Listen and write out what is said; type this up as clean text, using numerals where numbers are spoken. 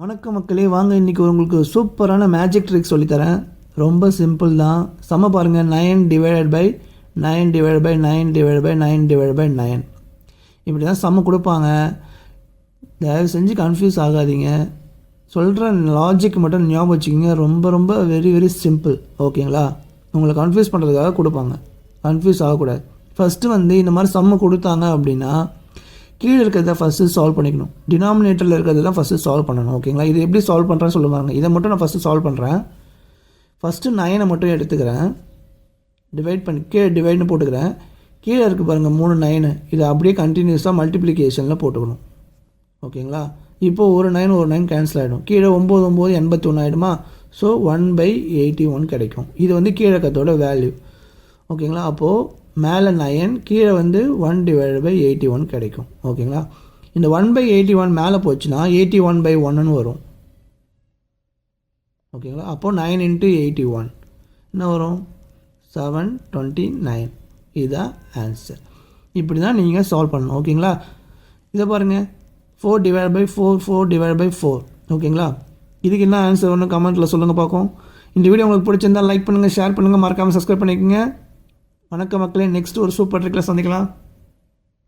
வணக்கம் மக்களே, வாங்க இன்றைக்கி உங்களுக்கு சூப்பரான மேஜிக் ட்ரிக் சொல்லித்தரேன். ரொம்ப சிம்பிள் தான். சம பாருங்கள், 9/9/9/9/9 இப்படி தான் சம கொடுப்பாங்க. தயவு செஞ்சு கன்ஃபியூஸ் ஆகாதீங்க. சொல்கிற லாஜிக் மட்டும் ஞாபகம் வச்சுக்கிங்க. ரொம்ப ரொம்ப வெரி வெரி சிம்பிள். ஓகேங்களா? உங்களை கன்ஃபியூஸ் பண்ணுறதுக்காக கொடுப்பாங்க. கன்ஃபியூஸ் ஆகக்கூடாது. ஃபஸ்ட்டு இந்த மாதிரி சம்ம கொடுத்தாங்க அப்படின்னா கீழே இருக்கிறத ஃபஸ்ட்டு சால்வ் பண்ணிக்கணும். டினாமினேட்டரில் இருக்கிறது தான் ஃபஸ்ட்டு சால்வ் பண்ணணும். ஓகேங்களா? இது எப்படி சால்வ் பண்ணுறேன்னு சொல்லுவாங்க. இதை மட்டும் நான் ஃபஸ்ட்டு சால்வ் பண்ணுறேன். ஃபஸ்ட்டு 9 மட்டும் எடுத்துக்கிறேன். டிவைட் பண்ணி டிவைட்னு போட்டுக்கிறேன். கீழே இருக்குது பாருங்கள் 3 9. இதை அப்படியே கண்டினியூஸாக மல்டிப்ளிகேஷனில் போட்டுக்கணும். ஓகேங்களா? இப்போது ஒரு 9 கேன்சல் ஆகிடும். கீழே 9 9 81 ஆகிடுமா? ஸோ 1/81 கிடைக்கும். இது கீழக்கத்தோட வேல்யூ. ஓகேங்களா? அப்போது மேலே 9, கீழே 1/81 கிடைக்கும். ஓகேங்களா? இந்த 1/81 மேலே போச்சுன்னா 81/1 வரும். ஓகேங்களா? அப்போது 9 × 81 என்ன வரும்? 729. இதுதான் ஆன்சர். இப்படி தான் நீங்கள் சால்வ் பண்ணணும். ஓகேங்களா? இதை பாருங்கள், 4/4 4/4. ஓகேங்களா? இதுக்கு என்ன ஆன்சர் ஒன்று கமெண்ட்டில் சொல்லுங்கள் பார்ப்போம். இந்த வீடியோ உங்களுக்கு பிடிச்சிருந்தால் லைக் பண்ணுங்கள், ஷேர் பண்ணுங்கள், மறக்காமல் சப்ஸ்கிரைப் பண்ணிக்கோங்க. வணக்கம் மக்களே, நெக்ஸ்ட் ஒரு சூப்பர் ட்ரிக்கில் சந்திக்கலாம்.